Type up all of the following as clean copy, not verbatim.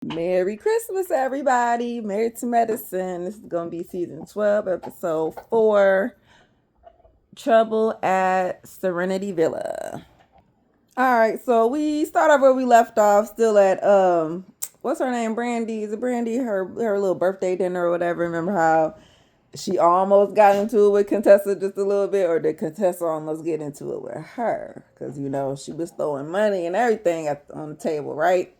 Merry Christmas, everybody. Married to Medicine. This is going to be season 12, episode 4, Trouble at Serenity Villa. All right, so we start off where we left off, still at, what's her name? Brandy. Is it Brandy? Her little birthday dinner or whatever. Remember how she almost got into it with Contessa just a little bit, or did Contessa almost get into it with her? Because, she was throwing money and everything on the table, right?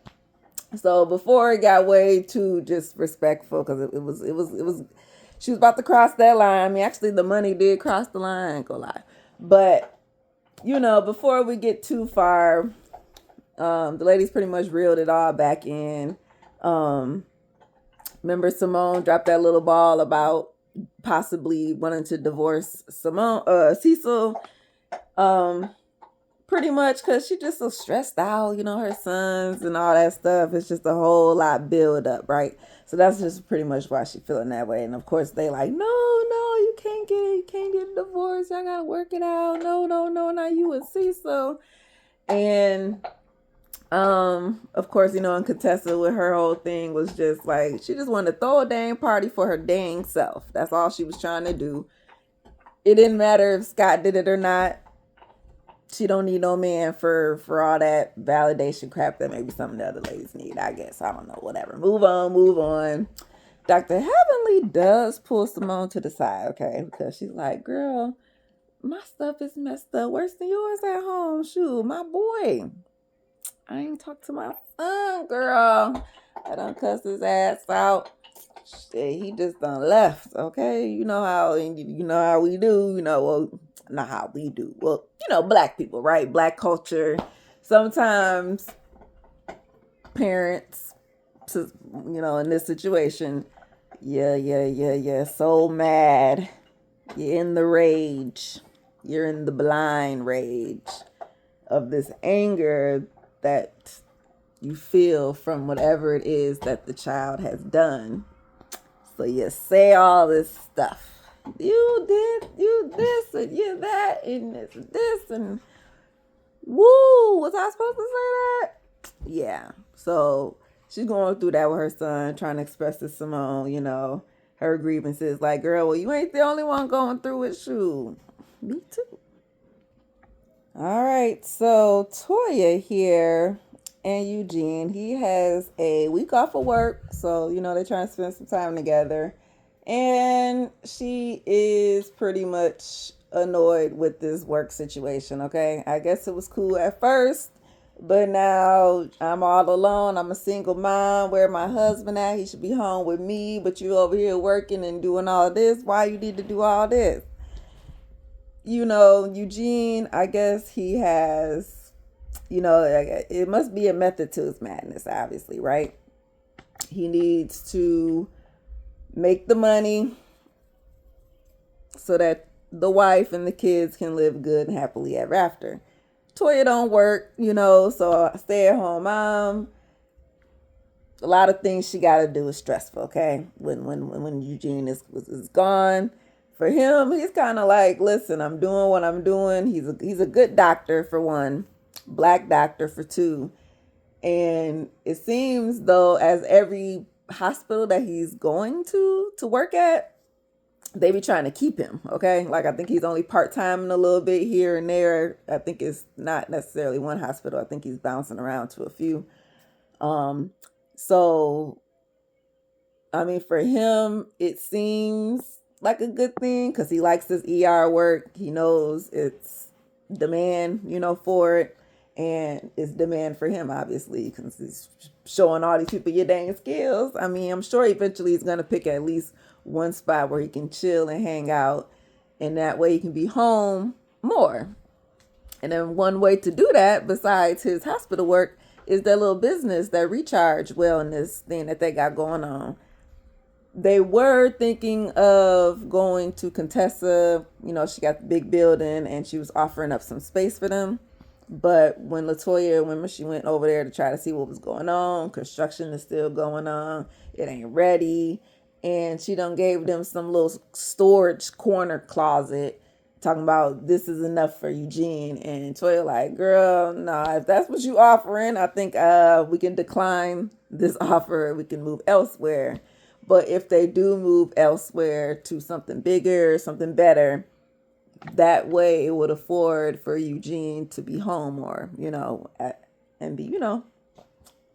So before it got way too disrespectful, because it was, she was about to cross that line. I mean, actually, the money did cross the line. I ain't gonna lie, but before we get too far, the ladies pretty much reeled it all back in. Um, Remember Simone dropped that little ball about possibly wanting to divorce Cecil. Um, Pretty much because she just so stressed out, her sons and all that stuff. It's just a whole lot build up, right? So that's just pretty much why she feeling that way. And of course they like, no, you can't get a divorce. Y'all gotta work it out. No, no, no, not you and Cecil. And of course, and Contessa with her whole thing was just like she just wanted to throw a dang party for her dang self. That's all she was trying to do. It didn't matter if Scott did it or not. She don't need no man for all that validation crap that maybe some of the other ladies need, I guess. I don't know, whatever. Move on, move on. Dr. Heavenly does pull Simone to the side, okay? Because she's like, girl, my stuff is messed up worse than yours at home. Shoot, my boy. I ain't talked to my son, girl. I done cussed his ass out. Shit, he just done left, okay? You know how we do, well, not how we do. Well, black people, right? Black culture. Sometimes parents, in this situation, yeah, so mad. You're in the rage. You're in the blind rage of this anger that you feel from whatever it is that the child has done. So you say all this stuff. You this, and you that, and this, and woo, was I supposed to say that? Yeah. So she's going through that with her son, trying to express to Simone, her grievances. Like, girl, well, you ain't the only one going through it. Shoot. Me too. All right. So Toya here and Eugene, he has a week off of work. So, they're trying to spend some time together. And she is pretty much annoyed with this work situation, okay? I guess it was cool at first, but now I'm all alone. I'm a single mom. Where my husband at? He should be home with me, but you over here working and doing all this. Why you need to do all this? Eugene, I guess he has, it must be a method to his madness, obviously, right? He needs to make the money so that the wife and the kids can live good and happily ever after. Toya don't work, so a stay-at-home mom. A lot of things she got to do is stressful. Okay, when Eugene is gone, for him, he's kind of like, listen, I'm doing what I'm doing. He's a good doctor for one, black doctor for two, and it seems though as every hospital that he's going to work at, they be trying to keep him, okay? Like, I think he's only part-time in a little bit here and there. I think it's not necessarily one hospital. I think he's bouncing around to a few. So, I mean, for him, it seems like a good thing because he likes his ER work. He knows it's demand, for it. And it's demand for him, obviously, because he's showing all these people your dang skills. I mean, I'm sure eventually he's going to pick at least one spot where he can chill and hang out. And that way he can be home more. And then one way to do that, besides his hospital work, is that little business, that recharge wellness thing that they got going on. They were thinking of going to Contessa. She got the big building and she was offering up some space for them. But when Latoya, remember, she went over there to try to see what was going on. Construction is still going on. It ain't ready. And she done gave them some little storage corner closet talking about this is enough for Eugene. And Toya like, girl, nah, if that's what you offering, I think we can decline this offer, we can move elsewhere. But if they do move elsewhere to something bigger, something better, that way it would afford for Eugene to be home more, and be,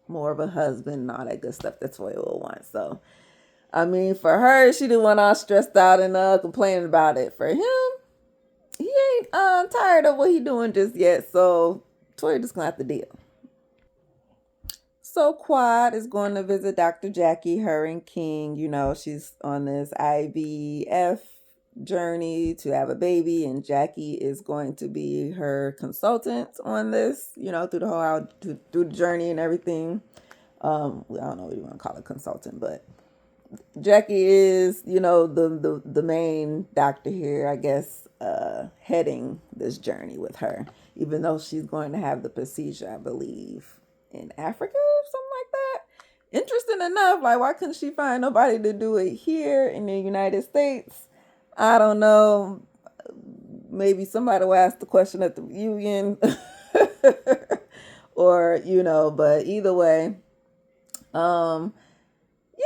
more of a husband and all that good stuff that Toya will want. So, I mean, for her, she didn't want all stressed out and complaining about it. For him, he ain't tired of what he doing just yet. So, Toya just gonna have to deal. So Quad is going to visit Dr. Jackie, her and King. She's on this IVF journey to have a baby, and Jackie is going to be her consultant on this, through the whole through the journey and everything. I don't know what you want to call a consultant, but Jackie is, the main doctor here, I guess, heading this journey with her, even though she's going to have the procedure, I believe, in Africa or something like that. Interesting enough, like, why couldn't she find nobody to do it here in the United States? I don't know. Maybe somebody will ask the question at the reunion. Or, but either way, um,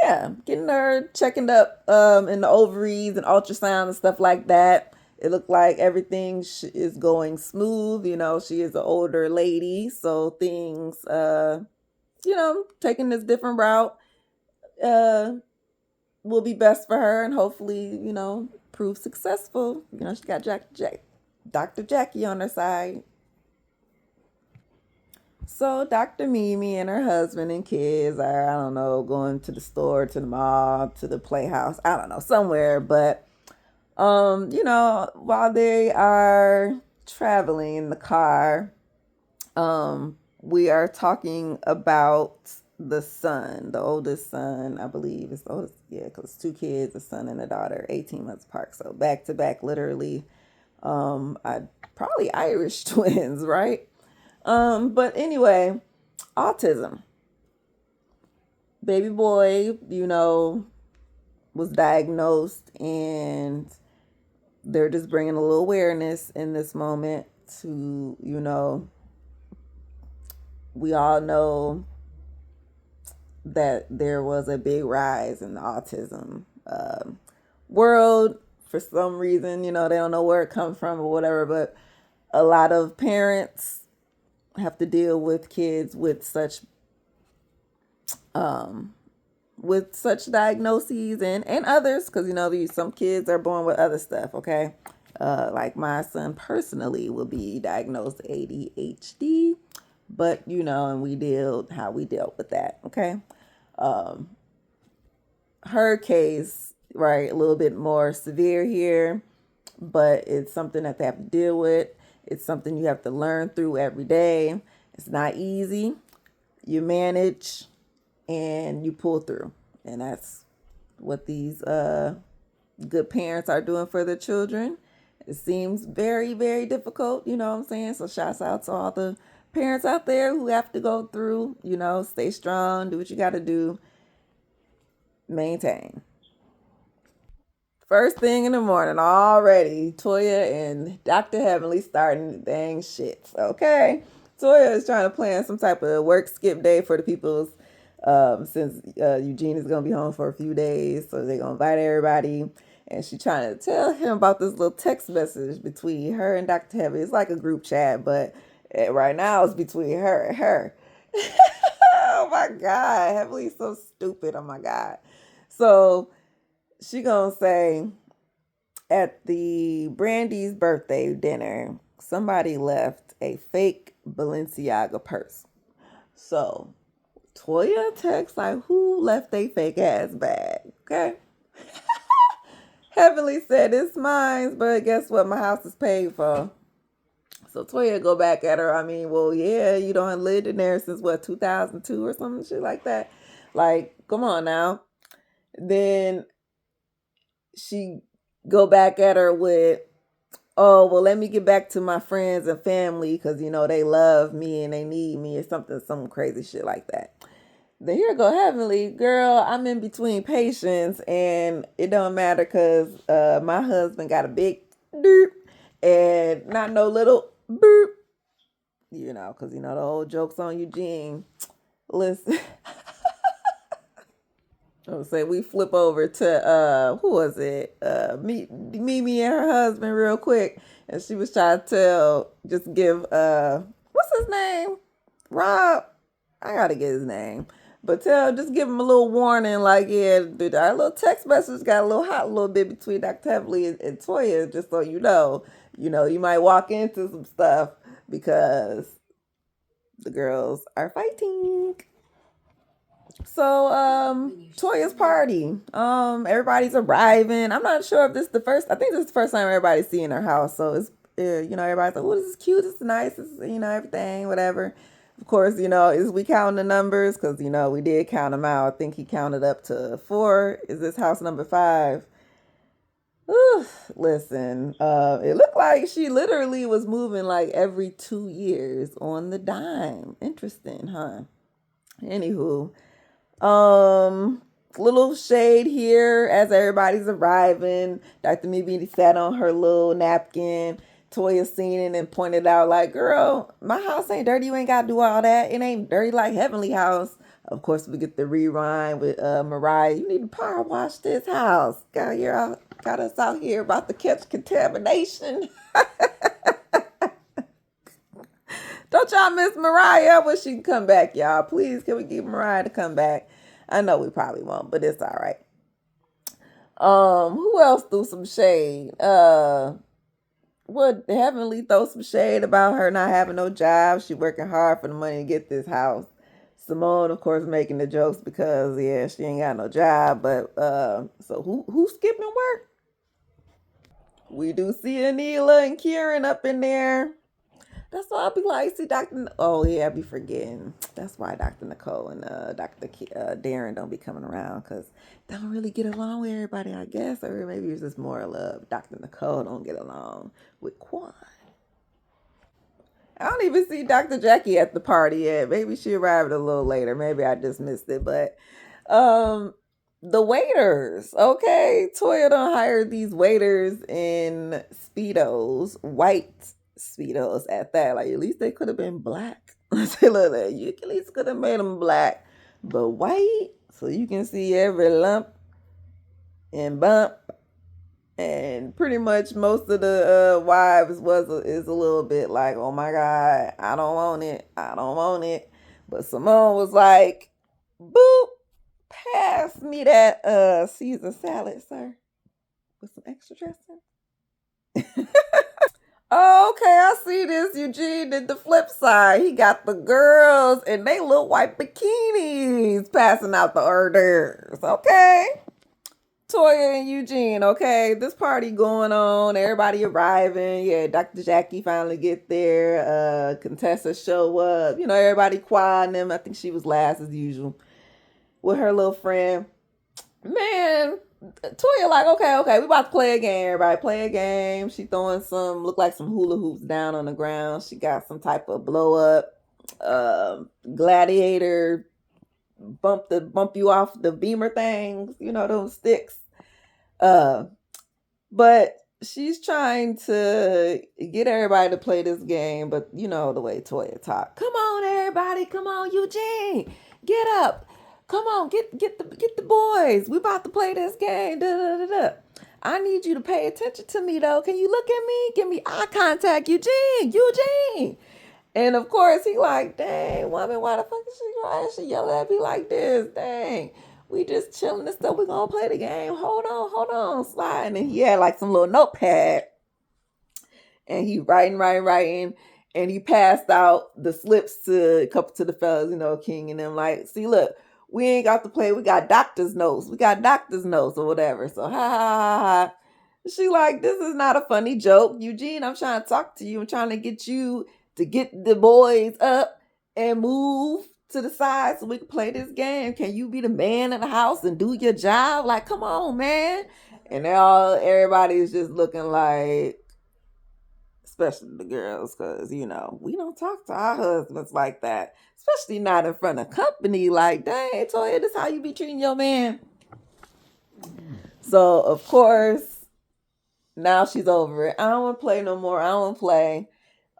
yeah, getting her checking up in the ovaries and ultrasound and stuff like that. It looked like everything is going smooth. She is an older lady, so things, taking this different route uh, will be best for her, and hopefully, prove successful. She got Dr. Jackie on her side. So Dr. Mimi and her husband and kids are, I don't know, going to the store, to the mall, to the playhouse, I don't know, somewhere. But while they are traveling in the car, we are talking about the son, the oldest son, I believe is the oldest, yeah, because two kids, a son and a daughter, 18 months apart. So back to back, literally, I probably Irish twins, right? But anyway, autism. Baby boy, was diagnosed, and they're just bringing a little awareness in this moment to, we all know that there was a big rise in the autism world. For some reason, they don't know where it comes from or whatever, but a lot of parents have to deal with kids with such diagnoses, and others, because some kids are born with other stuff. Okay, like my son personally will be diagnosed ADHD, but and we dealt how we dealt with that. Okay, her case, right, a little bit more severe here, but it's something that they have to deal with. It's something you have to learn through every day. It's not easy. You manage and you pull through. And that's what these good parents are doing for their children. It seems very, very difficult, you know what I'm saying? So shouts out to all the parents out there who have to go through, stay strong, do what you got to do, maintain. First thing in the morning, already, Toya and Dr. Heavenly starting dang shit. Okay. Toya is trying to plan some type of work skip day for the people's, since Eugene is going to be home for a few days. So they're going to invite everybody. And she's trying to tell him about this little text message between her and Dr. Heavenly. It's like a group chat, but right now it's between her and her. Oh my God. Heavenly's so stupid. Oh my God. So she gonna say, at the Brandy's birthday dinner, somebody left a fake Balenciaga purse. So Toya texts like, who left a fake ass bag? Okay. Heavenly said it's mine, but guess what? My house is paid for. So Toya go back at her. I mean, well, yeah, you don't lived in there since what, 2002 or something shit like that. Like, come on now. Then she go back at her with, oh, well, let me get back to my friends and family because they love me and they need me, or something, some crazy shit like that. Then here go Heavenly, girl, I'm in between patients and it don't matter because my husband got a big doop and not no little boop, because the old jokes on Eugene. Listen. I'll say we flip over to who was it? Mimi and her husband real quick. And she was trying to just give what's his name? Rob. I gotta get his name. But just give him a little warning, like, yeah, dude, our little text message got a little hot a little bit between Dr. Heavily and Toya, just so you know. You might walk into some stuff because the girls are fighting. So, Toya's party. Everybody's arriving. I'm not sure if this is the first. I think this is the first time everybody's seeing her house. So it's, everybody's like, "Oh, this is cute. This is nice. This is, everything, whatever." Of course, is we counting the numbers because we did count them out. I think he counted up to 4. Is this house number 5? Ooh, listen, it looked like she literally was moving like every 2 years on the dime. Interesting, huh? Anywho, um, little shade here as everybody's arriving. Dr. Mimi sat on her little napkin. Toya seen it and pointed out, like, girl, my house ain't dirty. You ain't got to do all that. It ain't dirty like Heavenly House. Of course, we get the rewind with Mariah. You need to power wash this house. Got us out here about to catch contamination. Don't y'all miss Mariah when she can come back, y'all? Please, can we get Mariah to come back? I know we probably won't, but it's all right. Who else threw some shade? What Heavenly throw some shade about her not having no job? She working hard for the money to get this house. Simone, of course, making the jokes because she ain't got no job. But so who's skipping work? We do see Anila and Kieran up in there. That's why I'll be like, see, Oh, yeah, I be forgetting. That's why Dr. Nicole and Darren don't be coming around because they don't really get along with everybody, I guess. Or maybe it's just more love. Dr. Nicole don't get along with Quan. I don't even see Dr. Jackie at the party yet. Maybe she arrived a little later. Maybe I just missed it. But um, the waiters, okay? Toya done hired these waiters in Speedos, white Speedos at that. Like, at least they could have been black. Say, look, you at least could have made them black. But white, so you can see every lump and bump. And pretty much most of the wives is a little bit like, oh my God, I don't want it. I don't want it. But Simone was like, boop, pass me that Caesar salad, sir, with some extra dressing. Okay, I see this. Eugene did the flip side. He got the girls and they little white bikinis passing out the hors d'oeuvres. Okay. Toya and Eugene, okay, this party going on, everybody arriving. Yeah, Dr. Jackie finally get there. Contessa show up. Everybody quiet them. I think she was last as usual with her little friend. Man, Toya like, okay, we about to play a game. Everybody play a game. She throwing look like some hula hoops down on the ground. She got some type of blow up gladiator bump you off the beamer things, those sticks. But she's trying to get everybody to play this game, but the way Toya talk. Come on, everybody, come on, Eugene, get up. Come on, get the boys. We about to play this game. Da, da, da, da. I need you to pay attention to me though. Can you look at me? Give me eye contact, Eugene. And of course he like, dang, woman, why the fuck is she yelling at me like this? Dang. We just chilling and stuff. We gonna play the game. Hold on, sliding. And he had like some little notepad. And he writing. And he passed out the slips to a couple to the fellas, King and them like, see, look, we ain't got to play. We got doctor's notes. Or whatever. So ha ha ha ha. She like, this is not a funny joke. Eugene, I'm trying to talk to you. I'm trying to get you to get the boys up and move to the side so we can play this game. Can you be the man in the house and do your job? Like, come on, man. And everybody is just looking like, especially the girls, because, we don't talk to our husbands like that. Especially not in front of company. Like, dang, Toya, this how you be treating your man. So, of course, now she's over it. I don't want to play no more. I don't want to play.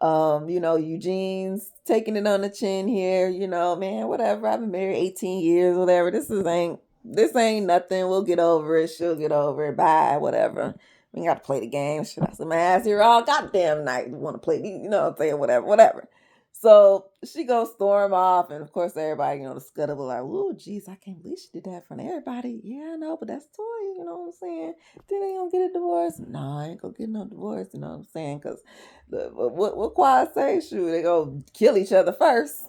Eugene's taking it on the chin here. Man, whatever. I've been married 18 years, whatever. This ain't This ain't nothing. We'll get over it. She'll get over it. Bye, whatever. We ain't got to play the game. Shit, I said, my ass here all goddamn night. You want to play these, you know what I'm saying? Whatever, whatever. So she goes storm off, and of course everybody, the scuttle was like, "Oh, geez, I can't believe she did that in front of everybody." Yeah, I know, but that's Toya, you know what I'm saying? Then they gonna get a divorce? No, I ain't gonna get no divorce, you know what I'm saying? Because what Quad say? Shoot, they go kill each other first.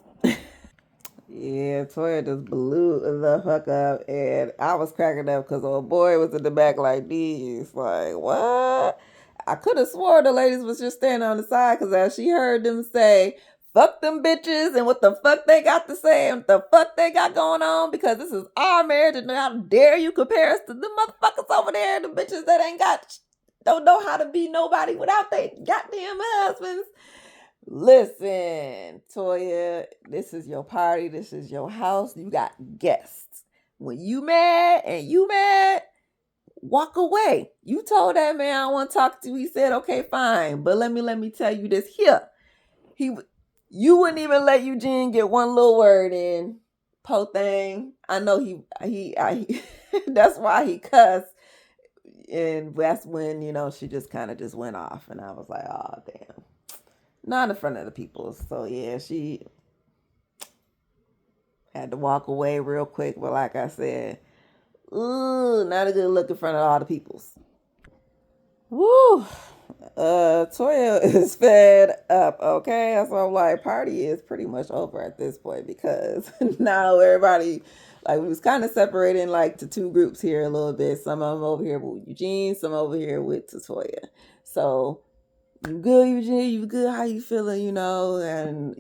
Yeah, Toya just blew the fuck up, and I was cracking up because old boy was in the back like these, like what? I could have swore the ladies was just standing on the side because as she heard them say, "Fuck them bitches," and what the fuck they got to say and what the fuck they got going on because this is our marriage and how dare you compare us to the motherfuckers over there, the bitches that ain't got don't know how to be nobody without their goddamn husbands. Listen, Toya, this is your party. This is your house. You got guests. When you mad and you mad, walk away. You told that man I want to talk to you. He said, okay, fine. But let me tell you this here. You wouldn't even let Eugene get one little word in. Po thing. I know that's why he cussed. And that's when, she just kind of just went off. And I was like, oh, damn. Not in front of the people. So yeah, she had to walk away real quick. But like I said, ooh, not a good look in front of all the peoples. Woo. Toya is fed up. Okay, so I'm like, party is pretty much over at this point because now everybody, like, we was kind of separating like to two groups here a little bit. Some of them over here with Eugene, some over here with Toya. So you good, Eugene? You good? How you feeling? And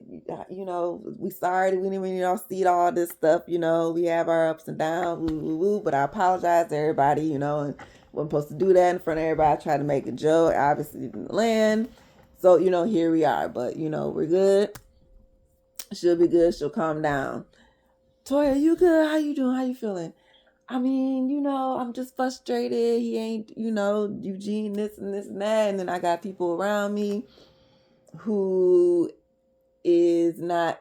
we sorry we didn't even see all this stuff. We have our ups and downs, woo, woo, woo, but I apologize to everybody. And wasn't supposed to do that in front of everybody. I tried to make a joke. Obviously didn't land. So here we are. But we're good. She'll be good. She'll calm down. Toya, you good? How you doing? How you feeling? I mean, I'm just frustrated. He ain't, Eugene, this and this and that. And then I got people around me who is not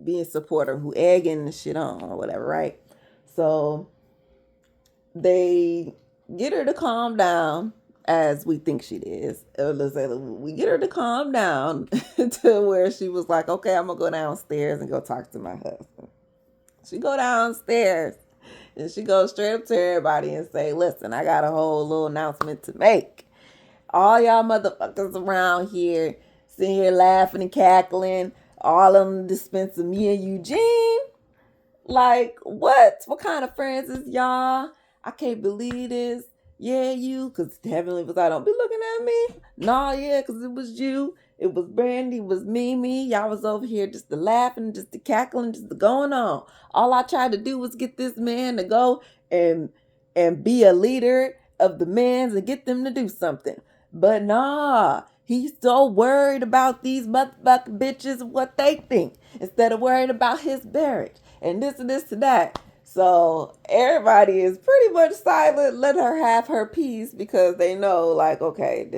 being supportive, who egging the shit on or whatever, right? So they get her to calm down as we think she is. Let's say we get her to calm down to where she was like, okay, I'm going to go downstairs and go talk to my husband. She go downstairs. And she goes straight up to everybody and say, listen, I got a whole little announcement to make. All y'all motherfuckers around here sitting here laughing and cackling, all of them dispensing me and Eugene. Like, what? What kind of friends is y'all? I can't believe this. Yeah, you, because Heavenly was like, don't be looking at me. Nah, yeah, because it was you. It was Brandy, it was Mimi. Y'all was over here just to laughing, just to cackling, just to going on. All I tried to do was get this man to go and be a leader of the men's and get them to do something. But nah, he's so worried about these motherfucking bitches and what they think instead of worried about his marriage and this and this and that. So everybody is pretty much silent. Let her have her peace because they know, like, okay,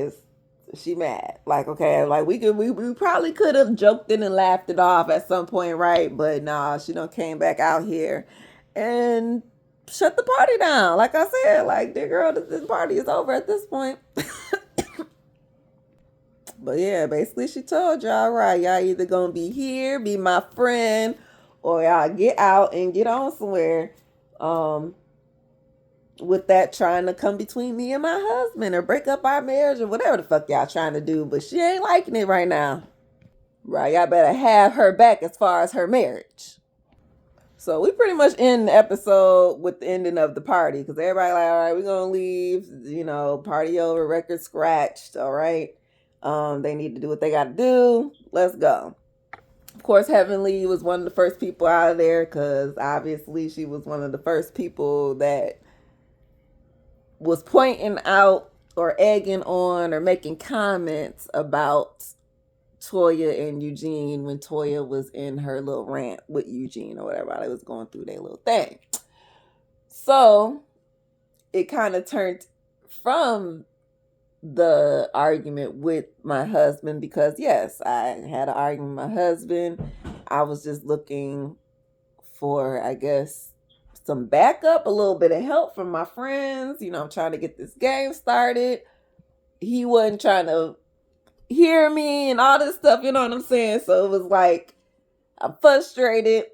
she mad. Like, okay, like we probably could have joked it and laughed it off at some point, right? But nah, she done came back out here and shut the party down. Like I said, like, dear girl, this party is over at this point. But yeah, basically she told y'all, right, y'all either gonna be here, be my friend, or y'all get out and get on somewhere. With that trying to come between me and my husband or break up our marriage or whatever the fuck y'all trying to do. But she ain't liking it right now. Right, y'all better have her back as far as her marriage. So we pretty much end the episode with the ending of the party because everybody like, all right, we're gonna leave. Party over, record scratched. All right, they need to do what they got to do. Let's go. Of course, Heavenly was one of the first people out of there because obviously she was one of the first people that was pointing out or egging on or making comments about Toya and Eugene when Toya was in her little rant with Eugene or whatever. They was going through their little thing. So it kind of turned from the argument with my husband because, yes, I had an argument with my husband. I was just looking for, I guess, some backup, a little bit of help from my friends. You know, I'm trying to get this game started. He wasn't trying to hear me and all this stuff, you know what I'm saying? So it was like, I'm frustrated.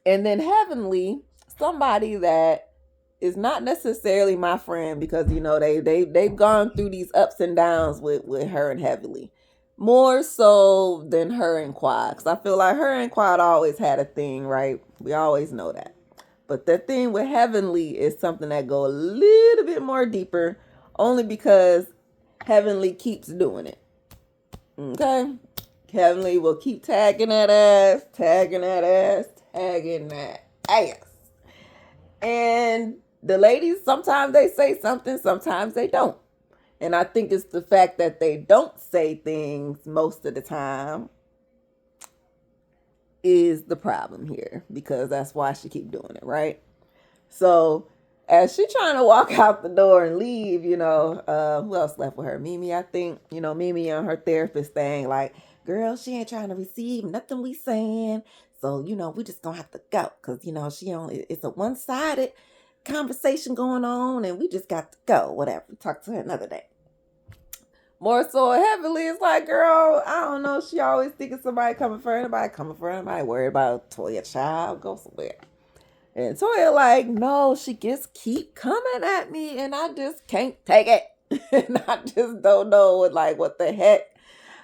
And then Heavenly, somebody that is not necessarily my friend, because you know they've gone through these ups and downs with her and Heavenly, more so than her and Quad. Because I feel like her and Quad always had a thing, right? We always know that. But the thing with Heavenly is something that go a little bit more deeper, only because Heavenly keeps doing it. Okay? Heavenly will keep tagging that ass, tagging that ass, tagging that ass. And the ladies, sometimes they say something, sometimes they don't. And I think it's the fact that they don't say things most of the time is the problem here, because that's why she keep doing it, right? So as she trying to walk out the door and leave, you know, who else left with her? Mimi, I think. You know, Mimi on her therapist thing, like, girl, she ain't trying to receive nothing we saying. So, you know, we just gonna have to go. Cause, you know, it's a one-sided conversation going on and we just got to go. Whatever. Talk to her another day. More so Heavily, it's like, girl, I don't know. She always thinking somebody coming for her. Nobody coming for her. Nobody worried about Toya child. Go somewhere. And Toya like, no, she just keep coming at me and I just can't take it. And I just don't know what the heck.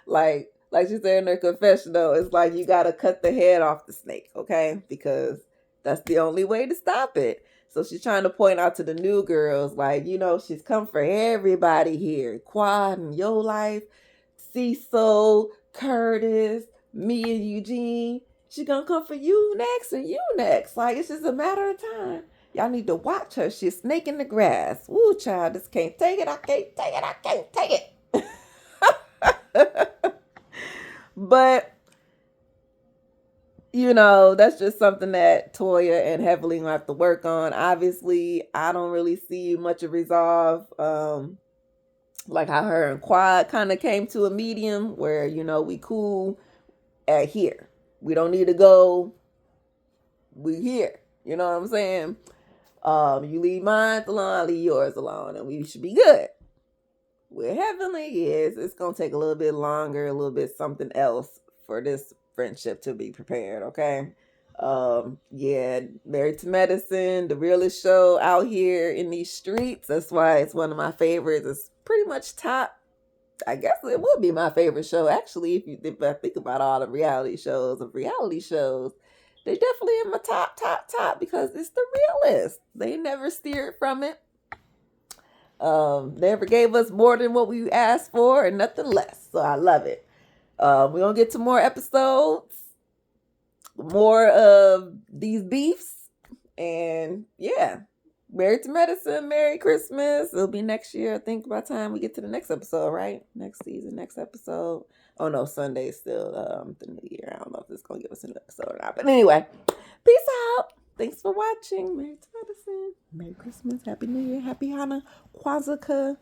Like she said in her confession though, it's like you gotta cut the head off the snake, okay? Because that's the only way to stop it. So she's trying to point out to the new girls, like, you know, she's come for everybody here. Quad and Your Life, Cecil, Curtis, me and Eugene. She's gonna come for you next and you next. Like, it's just a matter of time. Y'all need to watch her. She's a snake in the grass. Woo, child, just can't take it. I can't take it. I can't take it. But, you know, that's just something that Toya and Heavily gonna have to work on. Obviously, I don't really see much of resolve. Like how her and Quad kind of came to a medium where, you know, we cool at here. We don't need to go. We here. You know what I'm saying? You leave mine alone, I leave yours alone, and we should be good. With Heavenly is, it's gonna take a little bit longer, a little bit something else for this friendship to be prepared, okay? Yeah, Married to Medicine, the realest show out here in these streets. That's why it's one of my favorites. It's pretty much top. I guess it would be my favorite show, actually, if I think about all the reality shows, they definitely in my top, because it's the realest. They never steered from it. Never gave us more than what we asked for and nothing less. So I love it. We're going to get to more episodes, more of these beefs. And yeah, Married to Medicine, Merry Christmas. It'll be next year, I think, by the time we get to the next episode, right? Next season, next episode. Oh no, Sunday's still the new year. I don't know if this is going to give us an episode or not. But anyway, peace out. Thanks for watching. Married to Medicine. Merry Christmas. Happy New Year. Happy Hanukkah. Kwanzaa.